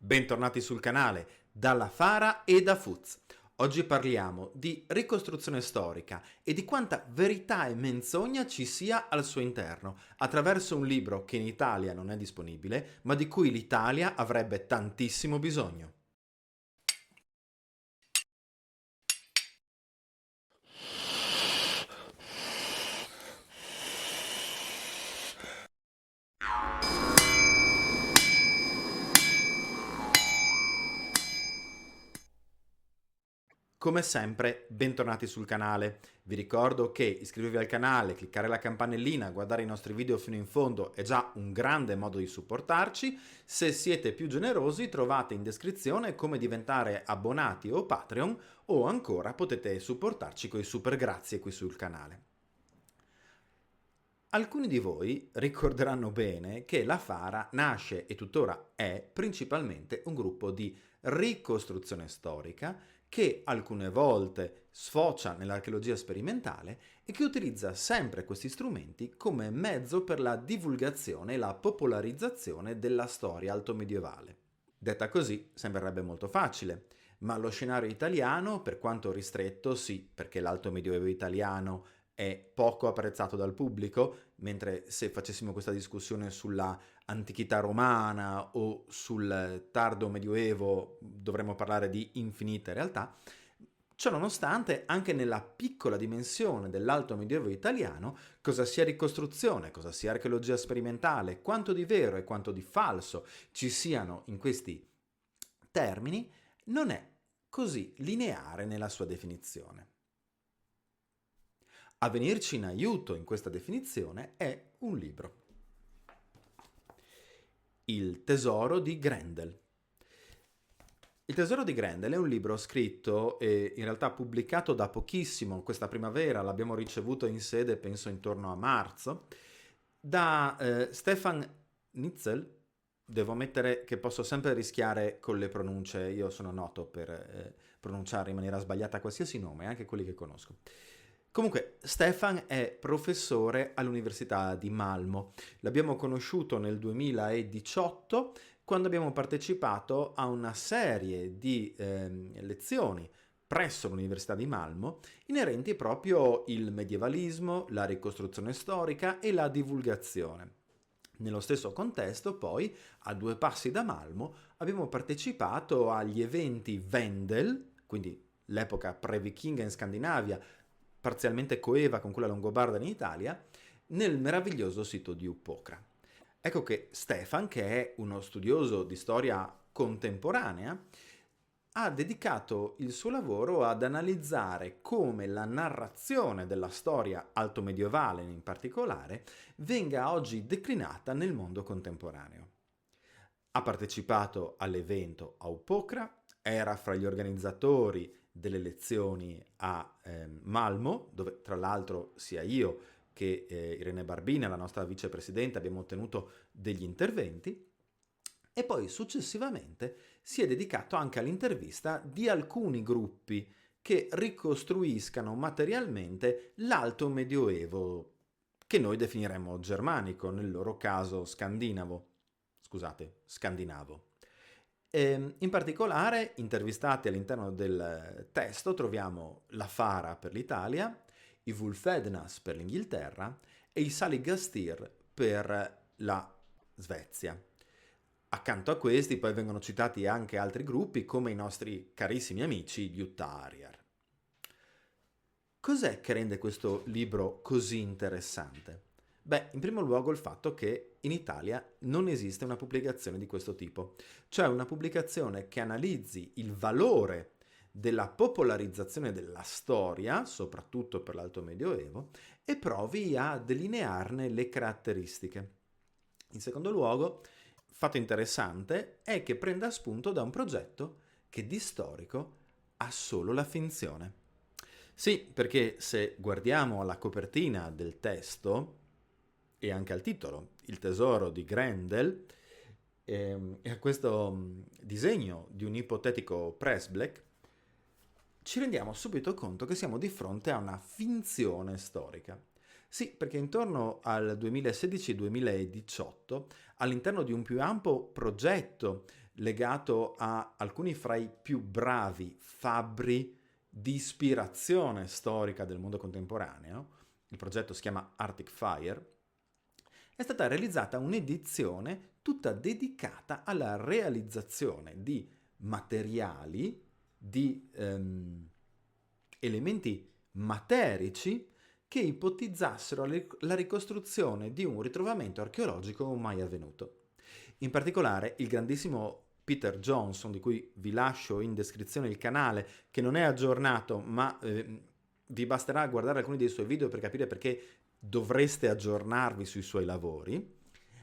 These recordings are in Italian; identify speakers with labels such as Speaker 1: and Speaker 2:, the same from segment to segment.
Speaker 1: Bentornati sul canale dalla Fara e da Fuz. Oggi parliamo di ricostruzione storica e di quanta verità e menzogna ci sia al suo interno, attraverso un libro che in Italia non è disponibile, ma di cui l'Italia avrebbe tantissimo bisogno. Come sempre, bentornati sul canale. Vi ricordo che iscrivervi al canale, cliccare la campanellina, guardare i nostri video fino in fondo è già un grande modo di supportarci. Se siete più generosi, trovate in descrizione come diventare abbonati o Patreon, o ancora potete supportarci con i super grazie qui sul canale. Alcuni di voi ricorderanno bene che la Fara nasce e tuttora è principalmente un gruppo di ricostruzione storica che alcune volte sfocia nell'archeologia sperimentale e che utilizza sempre questi strumenti come mezzo per la divulgazione e la popolarizzazione della storia altomedievale. Detta così sembrerebbe molto facile, ma lo scenario italiano, per quanto ristretto, sì, perché l'alto medioevo italiano è poco apprezzato dal pubblico, mentre se facessimo questa discussione sulla antichità romana o sul tardo medioevo dovremmo parlare di infinite realtà. Ciononostante, anche nella piccola dimensione dell'alto medioevo italiano, cosa sia ricostruzione, cosa sia archeologia sperimentale, quanto di vero e quanto di falso ci siano in questi termini, non è così lineare nella sua definizione. A venirci in aiuto in questa definizione è un libro. Il tesoro di Grendel. Il tesoro di Grendel è un libro scritto e in realtà pubblicato da pochissimo, questa primavera, l'abbiamo ricevuto in sede penso intorno a marzo, da Stefan Nitzel. Devo ammettere che posso sempre rischiare con le pronunce, io sono noto per pronunciare in maniera sbagliata qualsiasi nome, anche quelli che conosco. Comunque, Stefan è professore all'Università di Malmo. L'abbiamo conosciuto nel 2018 quando abbiamo partecipato a una serie di lezioni presso l'Università di Malmo inerenti proprio il medievalismo, la ricostruzione storica e la divulgazione. Nello stesso contesto, poi, a due passi da Malmo, abbiamo partecipato agli eventi Wendel, quindi l'epoca pre-vichinga in Scandinavia, parzialmente coeva con quella longobarda in Italia, nel meraviglioso sito di Uppåkra. Ecco che Stefan, che è uno studioso di storia contemporanea, ha dedicato il suo lavoro ad analizzare come la narrazione della storia altomedievale in particolare venga oggi declinata nel mondo contemporaneo. Ha partecipato all'evento a Uppåkra, era fra gli organizzatori delle lezioni a Malmo, dove tra l'altro sia io che Irene Barbina, la nostra vicepresidente, abbiamo ottenuto degli interventi, e poi successivamente si è dedicato anche all'intervista di alcuni gruppi che ricostruiscano materialmente l'alto medioevo, che noi definiremmo germanico, nel loro caso scandinavo. In particolare, intervistati all'interno del testo, troviamo la Fara per l'Italia, i Wulfednas per l'Inghilterra e i Saligastir per la Svezia. Accanto a questi poi vengono citati anche altri gruppi come i nostri carissimi amici gli Uttariar. Cos'è che rende questo libro così interessante? Beh, in primo luogo il fatto che in Italia non esiste una pubblicazione di questo tipo, cioè una pubblicazione che analizzi il valore della popolarizzazione della storia, soprattutto per l'Alto Medioevo, e provi a delinearne le caratteristiche. In secondo luogo, fatto interessante è che prenda spunto da un progetto che di storico ha solo la finzione. Sì, perché se guardiamo alla copertina del testo e anche al titolo, Il tesoro di Grendel, e a questo disegno di un ipotetico pressblack, ci rendiamo subito conto che siamo di fronte a una finzione storica. Sì, perché intorno al 2016-2018, all'interno di un più ampio progetto legato a alcuni fra i più bravi fabbri di ispirazione storica del mondo contemporaneo. Il progetto si chiama Arctic Fire. È stata realizzata un'edizione tutta dedicata alla realizzazione di materiali, di elementi materici che ipotizzassero la ricostruzione di un ritrovamento archeologico mai avvenuto. In particolare, il grandissimo Peter Johnson, di cui vi lascio in descrizione il canale, che non è aggiornato, ma vi basterà guardare alcuni dei suoi video per capire perché dovreste aggiornarvi sui suoi lavori.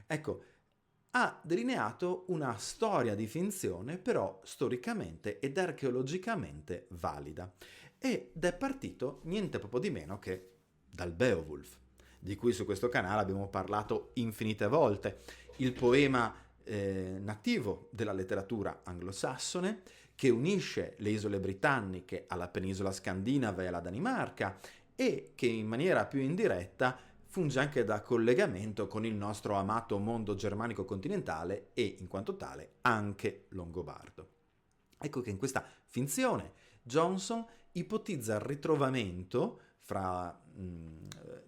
Speaker 1: Ecco, ha delineato una storia di finzione, però storicamente ed archeologicamente valida. Ed è partito niente proprio di meno che dal Beowulf, di cui su questo canale abbiamo parlato infinite volte. Il poema nativo della letteratura anglosassone che unisce le isole britanniche alla penisola scandinava e alla Danimarca e che in maniera più indiretta funge anche da collegamento con il nostro amato mondo germanico continentale e, in quanto tale, anche longobardo. Ecco che in questa finzione Johnson ipotizza il ritrovamento fra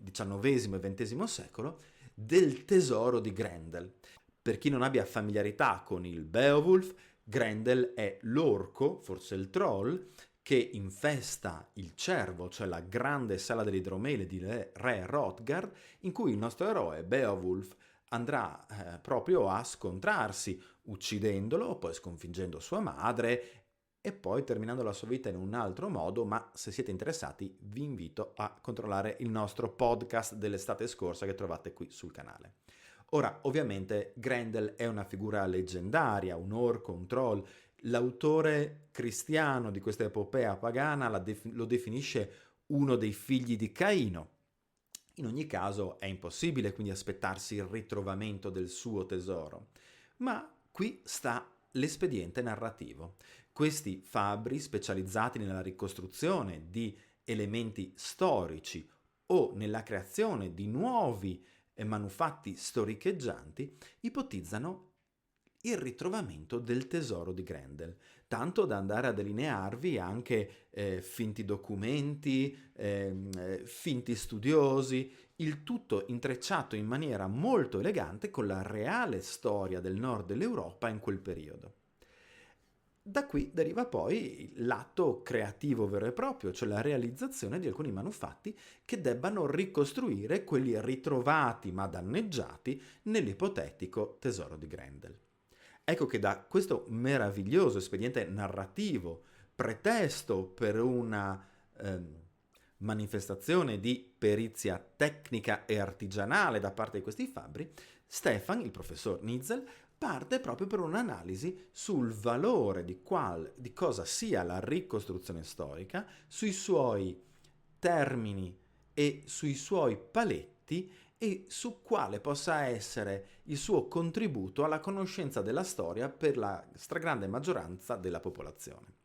Speaker 1: XIX e XX secolo del tesoro di Grendel. Per chi non abbia familiarità con il Beowulf, Grendel è l'orco, forse il troll, che infesta il cervo, cioè la grande sala dell'idromele di re Hrothgar, in cui il nostro eroe Beowulf andrà proprio a scontrarsi, uccidendolo, poi sconfiggendo sua madre e poi terminando la sua vita in un altro modo, ma se siete interessati vi invito a controllare il nostro podcast dell'estate scorsa che trovate qui sul canale. Ora, ovviamente, Grendel è una figura leggendaria, un orco, un troll. L'autore cristiano di questa epopea pagana lo definisce uno dei figli di Caino. In ogni caso è impossibile quindi aspettarsi il ritrovamento del suo tesoro. Ma qui sta l'espediente narrativo. Questi fabbri specializzati nella ricostruzione di elementi storici o nella creazione di nuovi manufatti storicheggianti ipotizzano il ritrovamento del tesoro di Grendel, tanto da andare a delinearvi anche finti documenti, finti studiosi, il tutto intrecciato in maniera molto elegante con la reale storia del nord dell'Europa in quel periodo. Da qui deriva poi l'atto creativo vero e proprio, cioè la realizzazione di alcuni manufatti che debbano ricostruire quelli ritrovati ma danneggiati nell'ipotetico tesoro di Grendel. Ecco che da questo meraviglioso espediente narrativo, pretesto per una manifestazione di perizia tecnica e artigianale da parte di questi fabbri, Stefan, il professor Nitzel, parte proprio per un'analisi sul valore di cosa sia la ricostruzione storica, sui suoi termini e sui suoi paletti e su quale possa essere il suo contributo alla conoscenza della storia per la stragrande maggioranza della popolazione.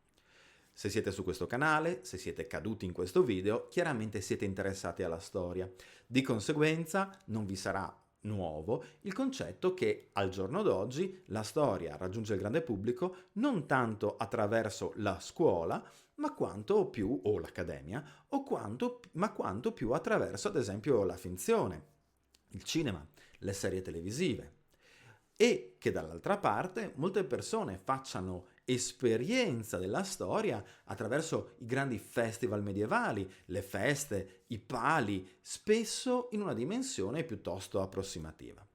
Speaker 1: Se siete su questo canale, se siete caduti in questo video, chiaramente siete interessati alla storia. Di conseguenza non vi sarà nuovo il concetto che al giorno d'oggi la storia raggiunge il grande pubblico non tanto attraverso la scuola, ma quanto più, o l'accademia, ma quanto più attraverso ad esempio la finzione, il cinema, le serie televisive, e che dall'altra parte molte persone facciano esperienza della storia attraverso i grandi festival medievali, le feste, i pali, spesso in una dimensione piuttosto approssimativa.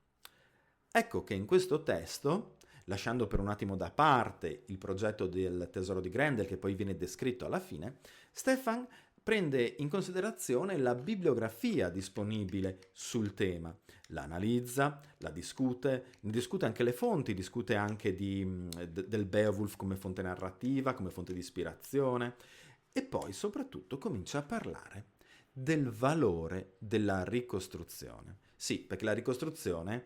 Speaker 1: Ecco che in questo testo, lasciando per un attimo da parte il progetto del tesoro di Grendel che poi viene descritto alla fine, Stefan prende in considerazione la bibliografia disponibile sul tema, la analizza, la discute, ne discute anche le fonti, discute anche del Beowulf come fonte narrativa, come fonte di ispirazione e poi soprattutto comincia a parlare del valore della ricostruzione. Sì, perché la ricostruzione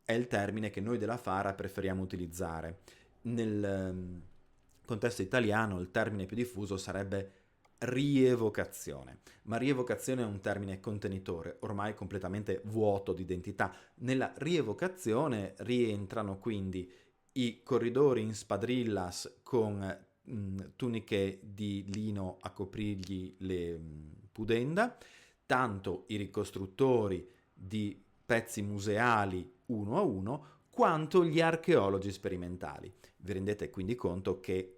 Speaker 1: è il termine che noi della Fara preferiamo utilizzare. Nel contesto italiano il termine più diffuso sarebbe rievocazione, ma rievocazione è un termine contenitore, ormai completamente vuoto di identità. Nella rievocazione rientrano quindi i corridori in spadrillas con tuniche di lino a coprirgli le pudenda, tanto i ricostruttori di pezzi museali uno a uno, quanto gli archeologi sperimentali. Vi rendete quindi conto che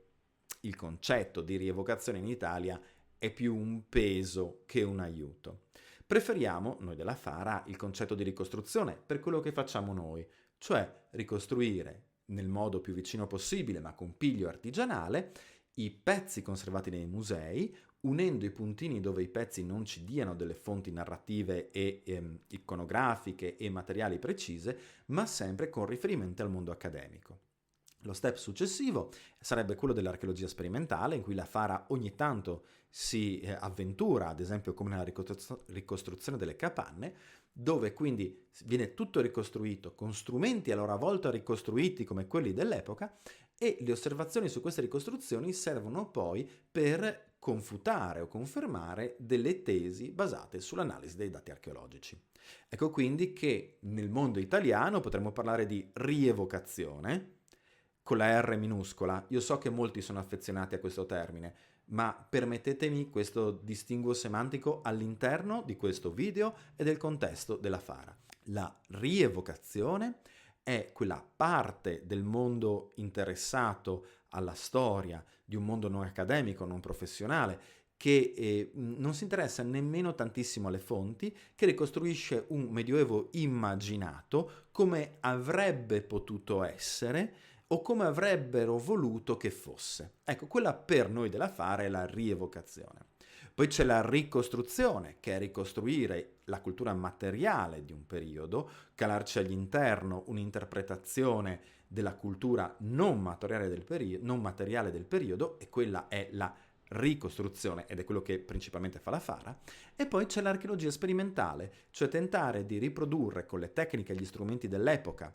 Speaker 1: il concetto di rievocazione in Italia è più un peso che un aiuto. Preferiamo, noi della Fara, il concetto di ricostruzione per quello che facciamo noi, cioè ricostruire nel modo più vicino possibile, ma con piglio artigianale, i pezzi conservati nei musei, unendo i puntini dove i pezzi non ci diano delle fonti narrative e iconografiche e materiali precise, ma sempre con riferimento al mondo accademico. Lo step successivo sarebbe quello dell'archeologia sperimentale, in cui la Fara ogni tanto si avventura, ad esempio come nella ricostruzione delle capanne, dove quindi viene tutto ricostruito con strumenti a loro volta ricostruiti come quelli dell'epoca, e le osservazioni su queste ricostruzioni servono poi per confutare o confermare delle tesi basate sull'analisi dei dati archeologici. Ecco quindi che nel mondo italiano potremmo parlare di rievocazione, con la R minuscola. Io so che molti sono affezionati a questo termine, ma permettetemi questo distinguo semantico all'interno di questo video e del contesto della Fara. La rievocazione è quella parte del mondo interessato alla storia, di un mondo non accademico, non professionale, che non si interessa nemmeno tantissimo alle fonti, che ricostruisce un medioevo immaginato come avrebbe potuto essere o come avrebbero voluto che fosse. Ecco, quella per noi della Fara è la rievocazione. Poi c'è la ricostruzione, che è ricostruire la cultura materiale di un periodo, calarci all'interno un'interpretazione della cultura non materiale del periodo, e quella è la ricostruzione, ed è quello che principalmente fa la Fara. E poi c'è l'archeologia sperimentale, cioè tentare di riprodurre con le tecniche e gli strumenti dell'epoca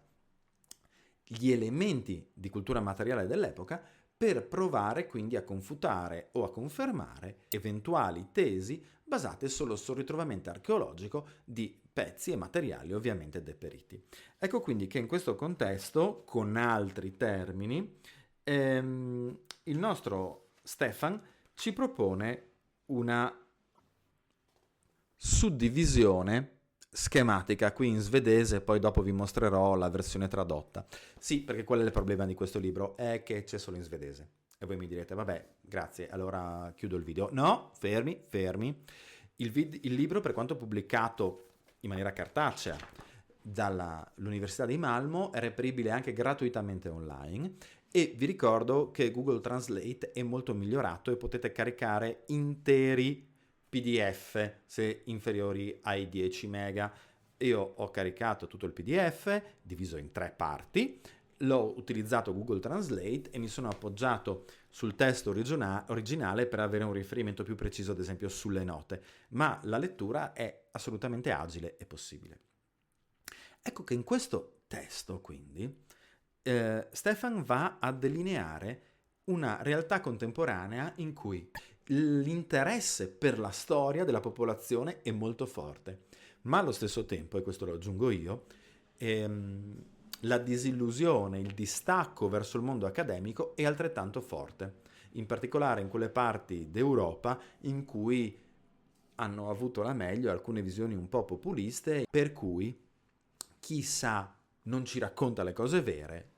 Speaker 1: gli elementi di cultura materiale dell'epoca, per provare quindi a confutare o a confermare eventuali tesi basate solo sul ritrovamento archeologico di pezzi e materiali ovviamente deperiti. Ecco quindi che in questo contesto, con altri termini, il nostro Stefan ci propone una suddivisione schematica qui in svedese, poi dopo vi mostrerò la versione tradotta. Sì, perché qual è il problema di questo libro? È che c'è solo in svedese. E voi mi direte, vabbè, grazie, allora chiudo il video. No, fermi. Il libro, per quanto pubblicato in maniera cartacea dall'Università di Malmo, è reperibile anche gratuitamente online, e vi ricordo che Google Translate è molto migliorato e potete caricare interi PDF se inferiori ai 10 mega. Io ho caricato tutto il PDF diviso in 3 parti, l'ho utilizzato Google Translate e mi sono appoggiato sul testo originale per avere un riferimento più preciso, ad esempio sulle note, ma la lettura è assolutamente agile e possibile. Ecco che in questo testo quindi Stefan va a delineare una realtà contemporanea in cui l'interesse per la storia della popolazione è molto forte, ma allo stesso tempo, e questo lo aggiungo io, la disillusione, il distacco verso il mondo accademico è altrettanto forte, in particolare in quelle parti d'Europa in cui hanno avuto la meglio alcune visioni un po' populiste, per cui chi sa non ci racconta le cose vere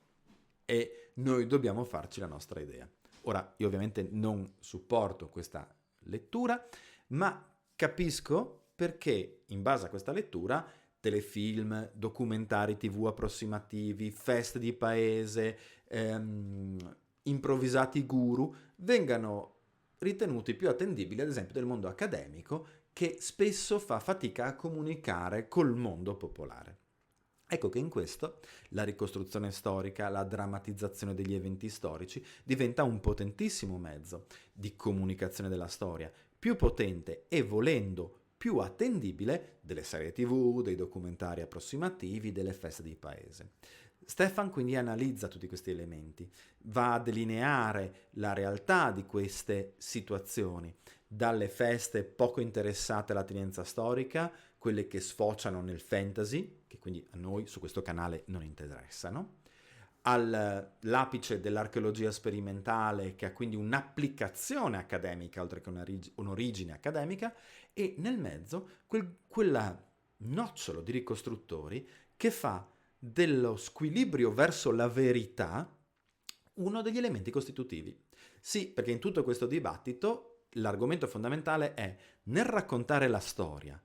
Speaker 1: e noi dobbiamo farci la nostra idea. Ora, io ovviamente non supporto questa lettura, ma capisco perché in base a questa lettura telefilm, documentari TV approssimativi, fest di paese, improvvisati guru vengano ritenuti più attendibili, ad esempio, del mondo accademico, che spesso fa fatica a comunicare col mondo popolare. Ecco che in questo la ricostruzione storica, la drammatizzazione degli eventi storici diventa un potentissimo mezzo di comunicazione della storia, più potente e, volendo, più attendibile delle serie TV, dei documentari approssimativi, delle feste di paese. Stefan quindi analizza tutti questi elementi, va a delineare la realtà di queste situazioni, dalle feste poco interessate all'attinenza storica, quelle che sfociano nel fantasy, che quindi a noi su questo canale non interessano, all'apice dell'archeologia sperimentale, che ha quindi un'applicazione accademica oltre che un'origine accademica, e nel mezzo quella nocciolo di ricostruttori che fa dello squilibrio verso la verità uno degli elementi costitutivi. Sì, perché in tutto questo dibattito l'argomento fondamentale è nel raccontare la storia,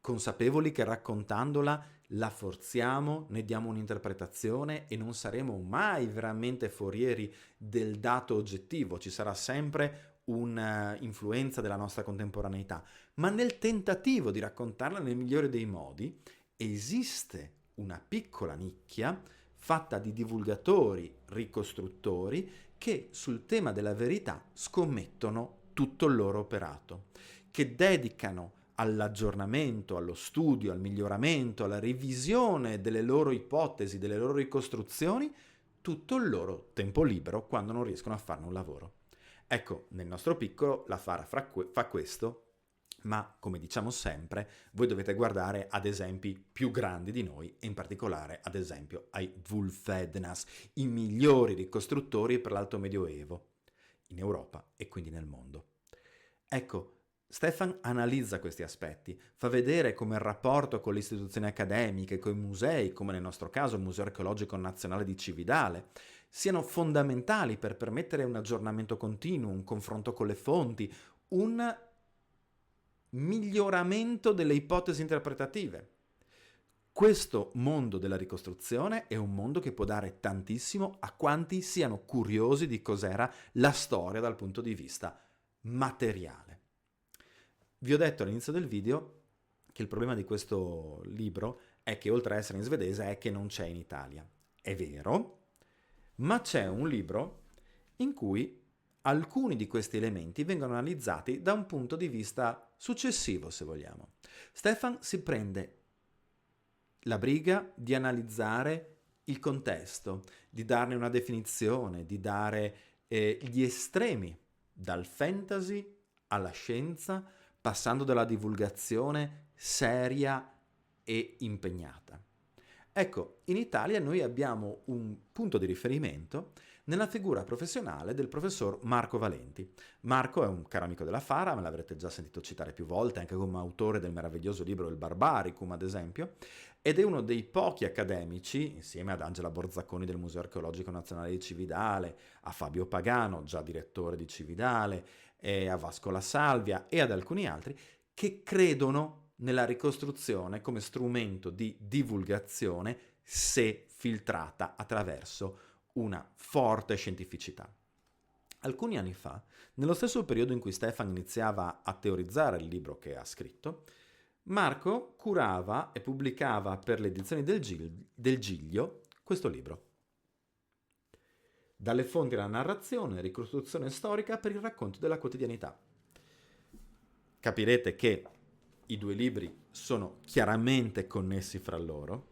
Speaker 1: consapevoli che raccontandola la forziamo, ne diamo un'interpretazione e non saremo mai veramente forieri del dato oggettivo, ci sarà sempre un'influenza della nostra contemporaneità, ma nel tentativo di raccontarla nel migliore dei modi esiste una piccola nicchia fatta di divulgatori, ricostruttori, che sul tema della verità scommettono tutto il loro operato, che dedicano all'aggiornamento, allo studio, al miglioramento, alla revisione delle loro ipotesi, delle loro ricostruzioni, tutto il loro tempo libero quando non riescono a farne un lavoro. Ecco, nel nostro piccolo la Fara fa questo, ma come diciamo sempre, voi dovete guardare ad esempi più grandi di noi, e in particolare ad esempio ai Wulfednas, i migliori ricostruttori per l'Alto Medioevo, in Europa e quindi nel mondo. Ecco, Stefan analizza questi aspetti, fa vedere come il rapporto con le istituzioni accademiche, con i musei, come nel nostro caso il Museo Archeologico Nazionale di Cividale, siano fondamentali per permettere un aggiornamento continuo, un confronto con le fonti, un miglioramento delle ipotesi interpretative. Questo mondo della ricostruzione è un mondo che può dare tantissimo a quanti siano curiosi di cos'era la storia dal punto di vista materiale. Vi ho detto all'inizio del video che il problema di questo libro è che oltre a essere in svedese è che non c'è in Italia. È vero, ma c'è un libro in cui alcuni di questi elementi vengono analizzati da un punto di vista successivo, se vogliamo. Stefan si prende la briga di analizzare il contesto, di darne una definizione, di dare gli estremi, dal fantasy alla scienza, passando dalla divulgazione seria e impegnata. Ecco, in Italia noi abbiamo un punto di riferimento nella figura professionale del professor Marco Valenti. Marco è un caro amico della Fara, me l'avrete già sentito citare più volte, anche come autore del meraviglioso libro Il Barbaricum, ad esempio, ed è uno dei pochi accademici, insieme ad Angela Borzacconi del Museo Archeologico Nazionale di Cividale, a Fabio Pagano, già direttore di Cividale, e a Vasco La Salvia e ad alcuni altri, che credono nella ricostruzione come strumento di divulgazione se filtrata attraverso una forte scientificità. Alcuni anni fa, nello stesso periodo in cui Stefan iniziava a teorizzare il libro che ha scritto, Marco curava e pubblicava per le edizioni del Giglio questo libro. Dalle fonti alla narrazione, ricostruzione storica per il racconto della quotidianità. Capirete che i due libri sono chiaramente connessi fra loro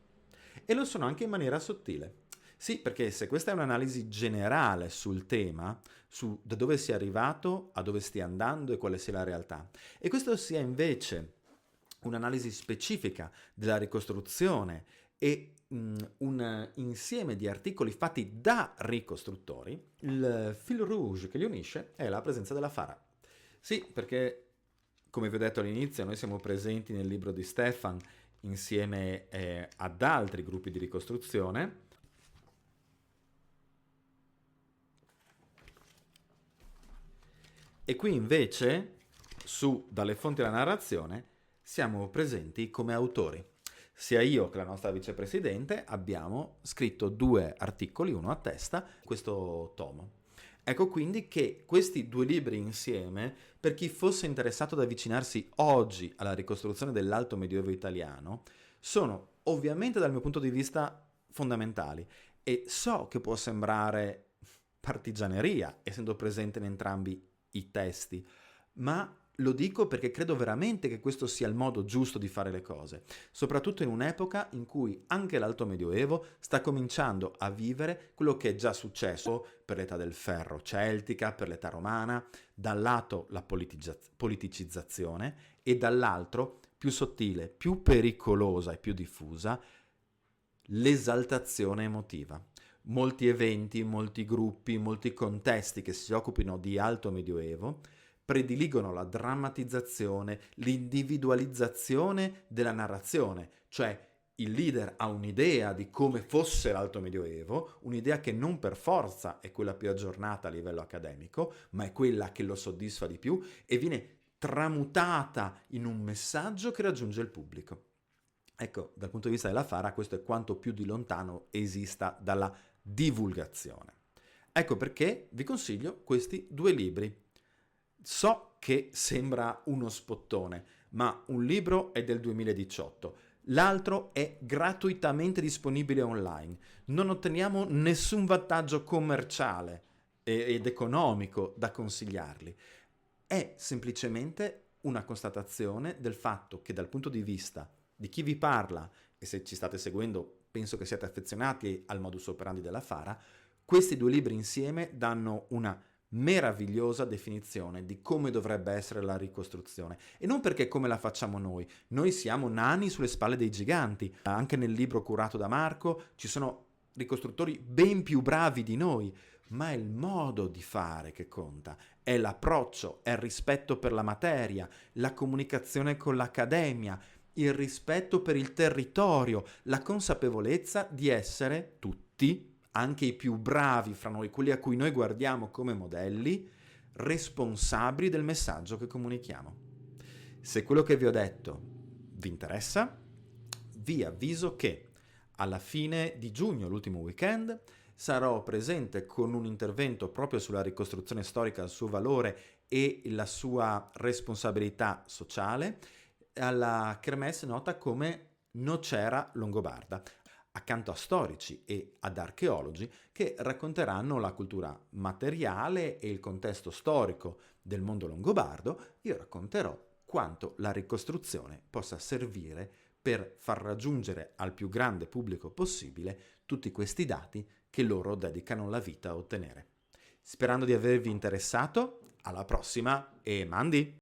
Speaker 1: e lo sono anche in maniera sottile. Sì, perché se questa è un'analisi generale sul tema, su da dove sia arrivato, a dove stia andando e quale sia la realtà, e questo sia invece un'analisi specifica della ricostruzione e un insieme di articoli fatti da ricostruttori, il fil rouge che li unisce è la presenza della Fara. Sì, perché come vi ho detto all'inizio, noi siamo presenti nel libro di Stefan insieme ad altri gruppi di ricostruzione. E qui invece, su Dalle fonti alla narrazione, siamo presenti come autori. Sia io che la nostra vicepresidente abbiamo scritto 2 articoli, uno a testa, questo tomo. Ecco quindi che questi 2 libri insieme, per chi fosse interessato ad avvicinarsi oggi alla ricostruzione dell'Alto Medioevo italiano, sono ovviamente dal mio punto di vista fondamentali, e so che può sembrare partigianeria, essendo presente in entrambi i testi, ma lo dico perché credo veramente che questo sia il modo giusto di fare le cose, soprattutto in un'epoca in cui anche l'Alto Medioevo sta cominciando a vivere quello che è già successo per l'età del ferro celtica, per l'età romana, dal lato la politicizzazione e dall'altro, più sottile, più pericolosa e più diffusa, l'esaltazione emotiva. molti eventi, molti gruppi, molti contesti che si occupino di alto medioevo prediligono la drammatizzazione, l'individualizzazione della narrazione, cioè il leader ha un'idea di come fosse l'alto medioevo, un'idea che non per forza è quella più aggiornata a livello accademico, ma è quella che lo soddisfa di più e viene tramutata in un messaggio che raggiunge il pubblico. Ecco, dal punto di vista della Fara, questo è quanto più di lontano esista dalla divulgazione. Ecco perché vi consiglio questi due libri. So che sembra uno spottone, ma un libro è del 2018, l'altro è gratuitamente disponibile online. Non otteniamo nessun vantaggio commerciale ed economico da consigliarli. È semplicemente una constatazione del fatto che dal punto di vista di chi vi parla, e se ci state seguendo penso che siate affezionati al modus operandi della Fara, questi due libri insieme danno una meravigliosa definizione di come dovrebbe essere la ricostruzione. E non perché come la facciamo noi siamo nani sulle spalle dei giganti. Anche nel libro curato da Marco ci sono ricostruttori ben più bravi di noi, ma è il modo di fare che conta, è l'approccio, è il rispetto per la materia, la comunicazione con l'accademia, il rispetto per il territorio, la consapevolezza di essere tutti, anche i più bravi fra noi, quelli a cui noi guardiamo come modelli, responsabili del messaggio che comunichiamo. Se quello che vi ho detto vi interessa, vi avviso che alla fine di giugno, l'ultimo weekend, sarò presente con un intervento proprio sulla ricostruzione storica, il suo valore e la sua responsabilità sociale, alla kermesse nota come Nocera Longobarda, accanto a storici e ad archeologi che racconteranno la cultura materiale e il contesto storico del mondo longobardo. Io racconterò quanto la ricostruzione possa servire per far raggiungere al più grande pubblico possibile tutti questi dati che loro dedicano la vita a ottenere. Sperando di avervi interessato, alla prossima e mandi!